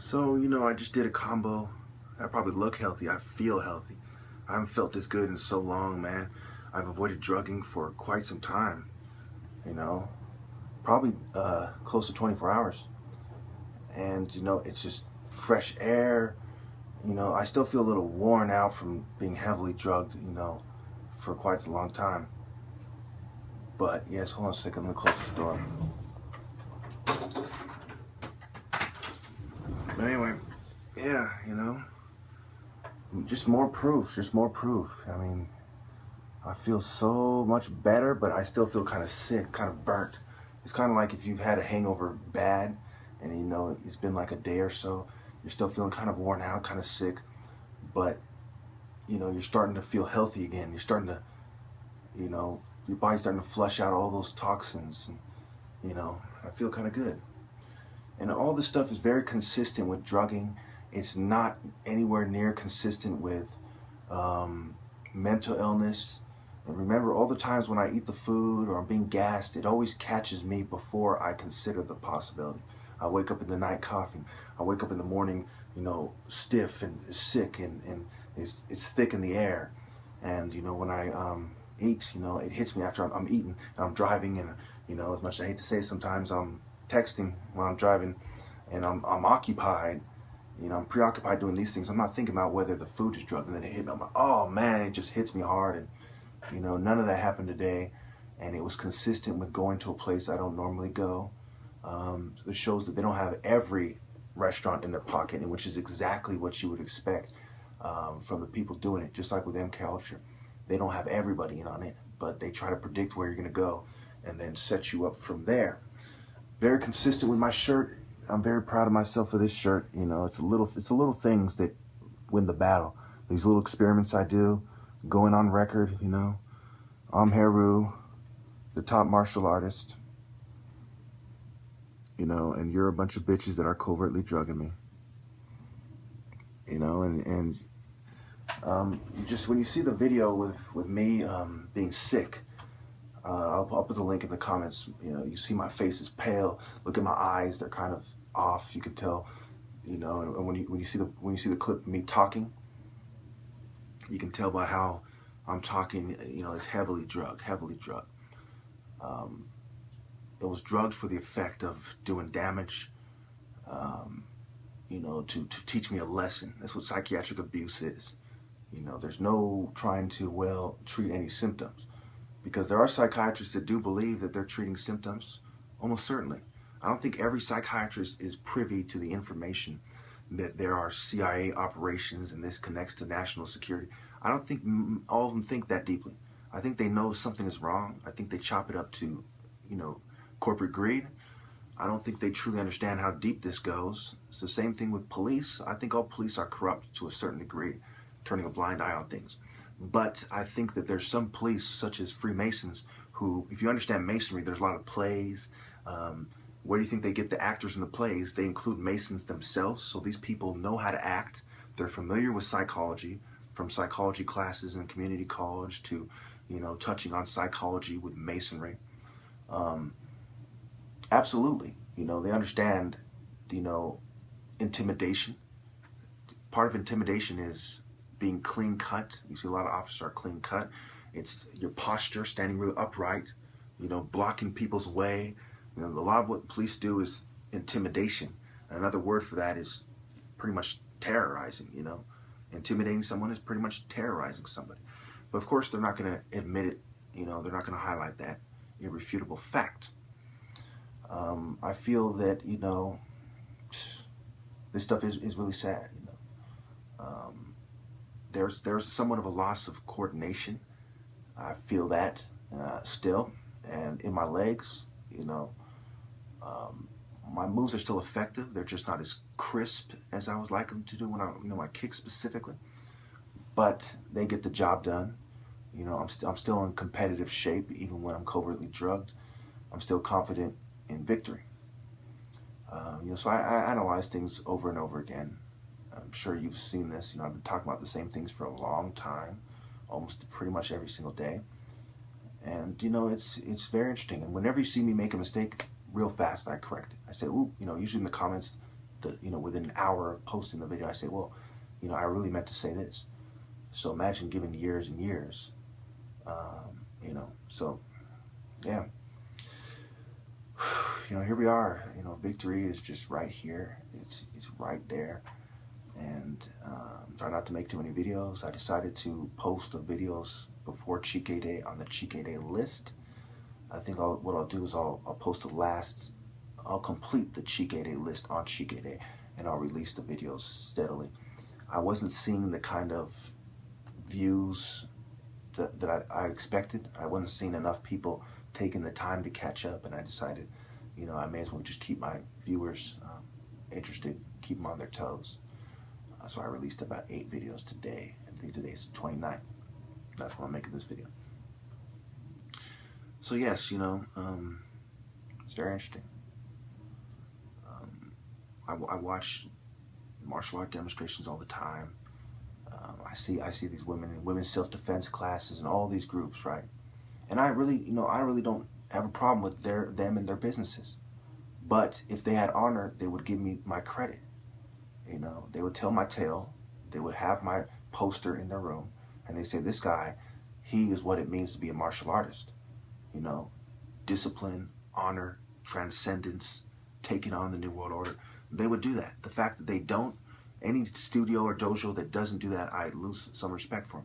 So, I just did a combo. I probably look healthy. I feel healthy. I haven't felt this good in so long, man. I've avoided drugging for quite some time, you know, probably close to 24 hours. And, it's just fresh air. I still feel a little worn out from being heavily drugged, for quite a long time. But, yes, hold on a second. Let me close this door. But anyway, yeah, just more proof. I mean, I feel so much better, but I still feel kind of sick, kind of burnt. It's kind of like if you've had a hangover bad and it's been like a day or so, you're still feeling kind of worn out, kind of sick, but you're starting to feel healthy again. You're starting to, your body's starting to flush out all those toxins, and I feel kind of good. And all this stuff is very consistent with drugging. It's not anywhere near consistent with mental illness. And remember, all the times when I eat the food or I'm being gassed, it always catches me before I consider the possibility. I wake up in the night coughing. I wake up in the morning, stiff and sick, and it's thick in the air. And when I eat, it hits me after I'm eating and I'm driving, and as much as I hate to say it, sometimes I'm texting while I'm driving, and I'm occupied. I'm preoccupied doing these things. I'm not thinking about whether the food is drugged, and then it hit me. I'm like, oh man, it just hits me hard. And none of that happened today, and it was consistent with going to a place I don't normally go. It shows that they don't have every restaurant in their pocket, and which is exactly what you would expect from the people doing it. Just like with MK Ultra, they don't have everybody in on it, but they try to predict where you're going to go and then set you up from there. Very consistent with my shirt. I'm very proud of myself for this shirt. It's a little things that win the battle. These little experiments I do, going on record. I'm Heru, the top martial artist. And you're a bunch of bitches that are covertly drugging me. Just when you see the video with me being sick, I'll put the link in the comments. You see my face is pale. Look at my eyes; they're kind of off. You can tell. And when you see the clip of me talking, you can tell by how I'm talking. It's heavily drugged. It was drugged for the effect of doing damage. To teach me a lesson. That's what psychiatric abuse is. There's no trying to treat any symptoms. Because there are psychiatrists that do believe that they're treating symptoms, almost certainly. I don't think every psychiatrist is privy to the information that there are CIA operations and this connects to national security. I don't think all of them think that deeply. I think they know something is wrong. I think they chop it up to, corporate greed. I don't think they truly understand how deep this goes. It's the same thing with police. I think all police are corrupt to a certain degree, turning a blind eye on things. But I think that there's some police, such as Freemasons, who, if you understand Masonry, there's a lot of plays. Where do you think they get the actors in the plays? They include Masons themselves, so these people know how to act. They're familiar with psychology, from psychology classes in community college to, touching on psychology with Masonry. Absolutely, they understand, intimidation. Part of intimidation is being clean cut. You see a lot of officers are clean cut. It's your posture, standing really upright, blocking people's way. A lot of what the police do is intimidation. And another word for that is pretty much terrorizing, Intimidating someone is pretty much terrorizing somebody. But of course, they're not going to admit it, they're not going to highlight that irrefutable fact. I feel that, this stuff is really sad, There's somewhat of a loss of coordination. I feel that still, and in my legs, my moves are still effective. They're just not as crisp as I was like them to do when I, my kicks specifically. But they get the job done. I'm still in competitive shape even when I'm covertly drugged. I'm still confident in victory. So I analyze things over and over again. I'm sure you've seen this. I've been talking about the same things for a long time, almost pretty much every single day. And it's very interesting. And whenever you see me make a mistake, real fast, I correct it. I say, ooh, usually in the comments, within an hour of posting the video, I say, well, I really meant to say this. So imagine giving years and years, so yeah, here we are. Victory is just right here. It's right there. And try not to make too many videos. I decided to post the videos before Chike Day on the Chike Day list. I think what I'll do is I'll post I'll complete the Chike Day list on Chike Day, and I'll release the videos steadily. I wasn't seeing the kind of views that I expected. I wasn't seeing enough people taking the time to catch up, and I decided, I may as well just keep my viewers interested, keep them on their toes. So I released about 8 videos today. I think today's the 29th. That's when I'm making this video. So yes, it's very interesting. I watch martial art demonstrations all the time. I see these women in women's self-defense classes and all these groups, right? And I really don't have a problem with them and their businesses. But if they had honor, they would give me my credit. They would tell my tale. They would have my poster in their room, and they say, this guy, he is what it means to be a martial artist. Discipline, honor, transcendence, taking on the New World Order. They would do that. The fact that they don't, any studio or dojo that doesn't do that, I lose some respect for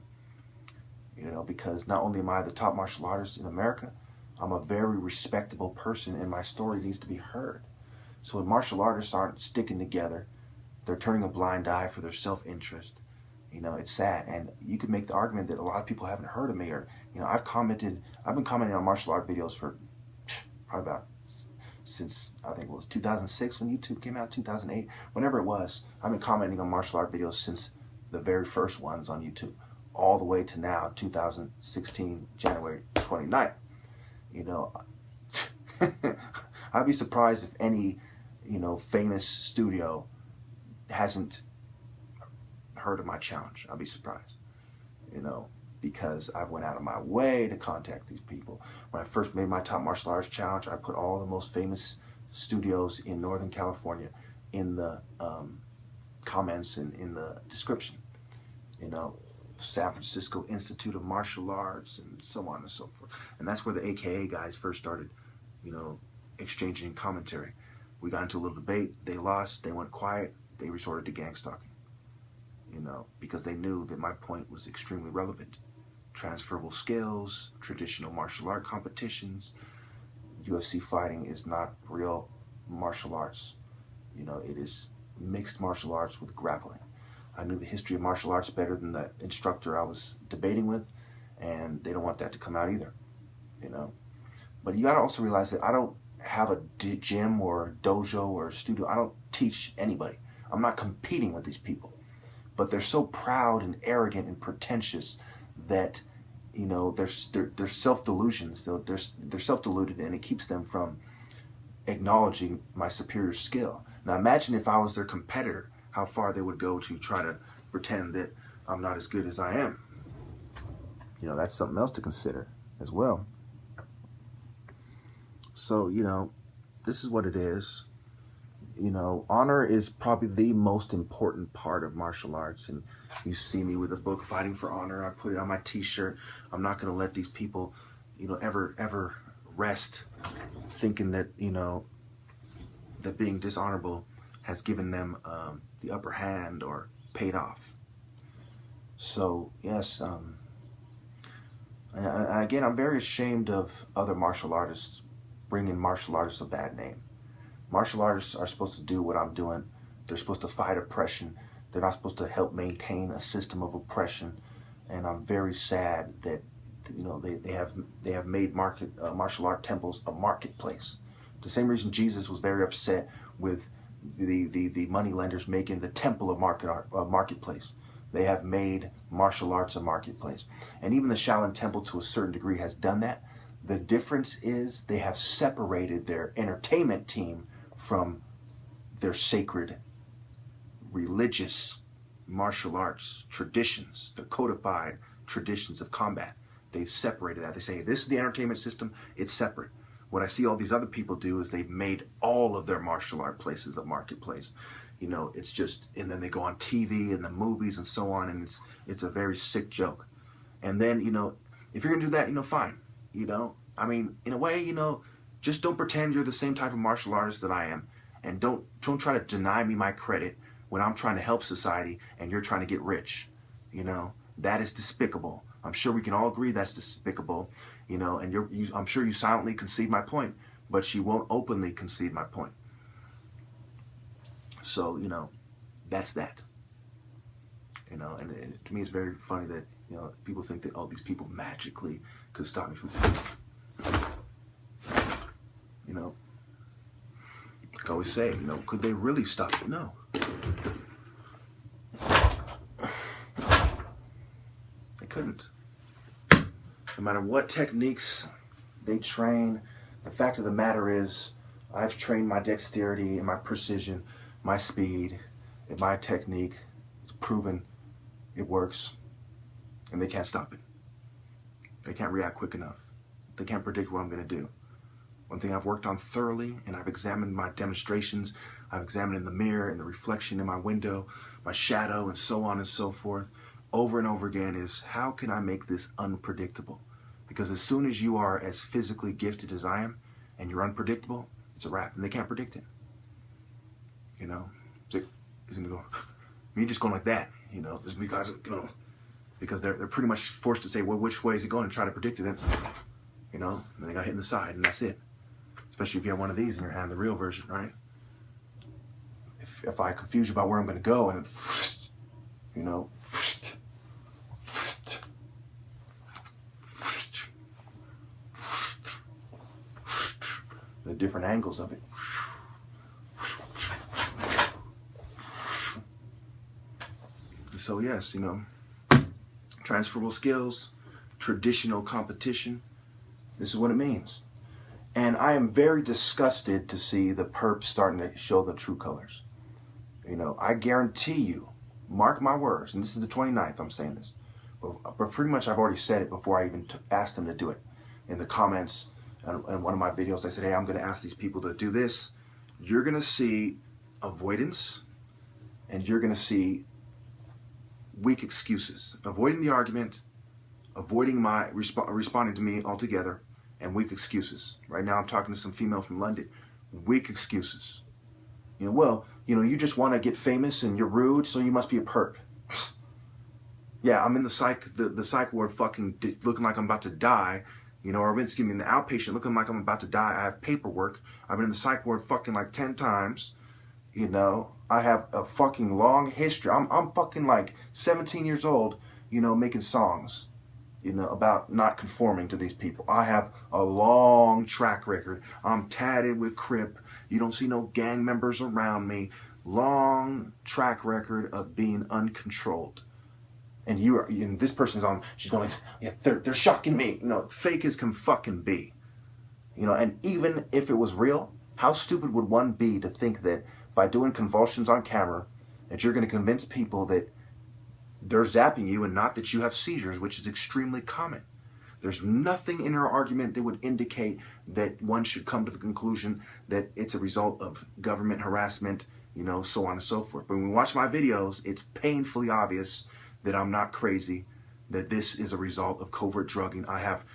them. Because not only am I the top martial artist in America, I'm a very respectable person, and my story needs to be heard. So when martial artists aren't sticking together, they're turning a blind eye for their self-interest. It's sad. And you could make the argument that a lot of people haven't heard of me, or, I've been commenting on martial art videos for probably since, I think it was 2006 when YouTube came out, 2008, whenever it was. I've been commenting on martial art videos since the very first ones on YouTube, all the way to now, 2016, January 29th. I'd be surprised if any, famous studio hasn't heard of my challenge. I'd be surprised, because I went out of my way to contact these people. When I first made my top martial arts challenge, I put all the most famous studios in Northern California in the comments and in the description. San Francisco Institute of Martial Arts and so on and so forth. And that's where the AKA guys first started, exchanging commentary. We got into a little debate. They lost. They went quiet. They resorted to gang stalking, because they knew that my point was extremely relevant. Transferable skills, traditional martial art competitions. UFC fighting is not real martial arts. It is mixed martial arts with grappling. I knew the history of martial arts better than the instructor I was debating with, and they don't want that to come out either, But you got to also realize that I don't have a gym or a dojo or a studio. I don't teach anybody. I'm not competing with these people. But they're so proud and arrogant and pretentious that, they're self-delusions. They're self-deluded, and it keeps them from acknowledging my superior skill. Now imagine if I was their competitor, how far they would go to try to pretend that I'm not as good as I am. That's something else to consider as well. So, this is what it is. Honor is probably the most important part of martial arts. And you see me with a book, Fighting for Honor. I put it on my t-shirt. I'm not going to let these people, ever rest thinking that, that being dishonorable has given them the upper hand or paid off. So, yes, and again, I'm very ashamed of other martial artists bringing martial artists a bad name. Martial artists are supposed to do what I'm doing. They're supposed to fight oppression. They're not supposed to help maintain a system of oppression. And I'm very sad that they have made martial art temples a marketplace. The same reason Jesus was very upset with the money lenders making the temple a marketplace. They have made martial arts a marketplace. And even the Shaolin Temple to a certain degree has done that. The difference is they have separated their entertainment team from their sacred religious martial arts traditions, the codified traditions of combat. They've separated that. They say, this is the entertainment system, it's separate. What I see all these other people do is they've made all of their martial art places a marketplace. You know, it's just, and then they go on TV and the movies and so on, and it's a very sick joke. And then, you know, if you're gonna do that, you know, fine. You know, I mean, in a way, you know, just don't pretend you're the same type of martial artist that I am, and don't try to deny me my credit when I'm trying to help society and you're trying to get rich. You know, that is despicable. I'm sure we can all agree that's despicable. You know, and I'm sure you silently concede my point, but she won't openly concede my point. So, you know, that's that. You know, and to me it's very funny that, you know, people think that, oh, these people magically could stop me from, you know, like I always say, you know, could they really stop me? No. They couldn't. No matter what techniques they train, the fact of the matter is, I've trained my dexterity and my precision, my speed, and my technique. It's proven it works, and they can't stop it. They can't react quick enough. They can't predict what I'm going to do. One thing I've worked on thoroughly, and I've examined my demonstrations, I've examined in the mirror and the reflection in my window, my shadow, and so on and so forth, over and over again, is how can I make this unpredictable? Because as soon as you are as physically gifted as I am, and you're unpredictable, it's a wrap, and they can't predict it. You know, he's gonna go, me just going like that, you know, just because, you know, because they're pretty much forced to say, well, which way is it going, and try to predict it. Then, you know, and they got hit in the side, and that's it. Especially if you have one of these in your hand, the real version, right? If I confuse you about where I'm going to go, and you know, the different angles of it. So yes, you know, transferable skills, traditional competition, this is what it means. And I am very disgusted to see the perps starting to show the true colors. You know, I guarantee you, mark my words, and this is the 29th I'm saying this, but pretty much I've already said it before I even asked them to do it. In the comments in one of my videos, I said, hey, I'm going to ask these people to do this. You're going to see avoidance, and you're going to see weak excuses. Avoiding the argument, avoiding my responding to me altogether, and weak excuses. Right now I'm talking to some female from London. Weak excuses. You know, well, you know, you just want to get famous and you're rude, so you must be a perp. Yeah, I'm in the psych ward fucking looking like I'm about to die, you know, or in the outpatient looking like I'm about to die. I have paperwork. I've been in the psych ward fucking like 10 times, you know. I have a fucking long history. I'm fucking like 17 years old, you know, making songs, you know, about not conforming to these people. I have a long track record. I'm tatted with Crip. You don't see no gang members around me. Long track record of being uncontrolled. And this person's on, she's going, yeah, they're shocking me. You know, fake as can fucking be. You know, and even if it was real, how stupid would one be to think that by doing convulsions on camera, that you're going to convince people that they're zapping you and not that you have seizures, which is extremely common. There's nothing in her argument that would indicate that one should come to the conclusion that it's a result of government harassment, you know, so on and so forth. But when we watch my videos, it's painfully obvious that I'm not crazy, that this is a result of covert drugging. I have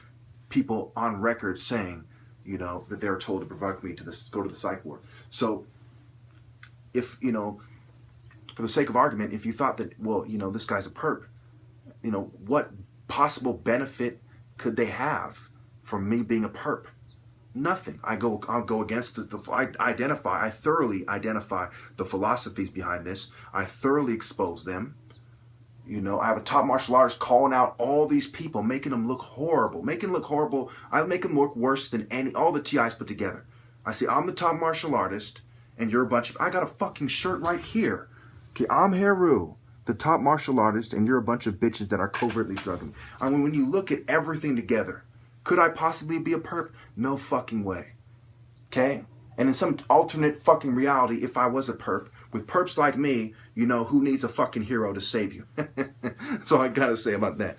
people on record saying, you know, that they're told to provoke me to go to the psych ward. So if, you know, for the sake of argument, if you thought that, well, you know, this guy's a perp, you know, what possible benefit could they have from me being a perp? Nothing. I'll go against I thoroughly identify the philosophies behind this. I thoroughly expose them. You know, I have a top martial artist calling out all these people, making them look horrible. Making them look horrible. I make them look worse than all the TIs put together. I say, I'm the top martial artist, and you're a bunch of, I got a fucking shirt right here. Okay, I'm Heru, the top martial artist, and you're a bunch of bitches that are covertly drugging. I mean, when you look at everything together, could I possibly be a perp? No fucking way. Okay? And in some alternate fucking reality, if I was a perp, with perps like me, you know, who needs a fucking hero to save you? That's all I gotta say about that.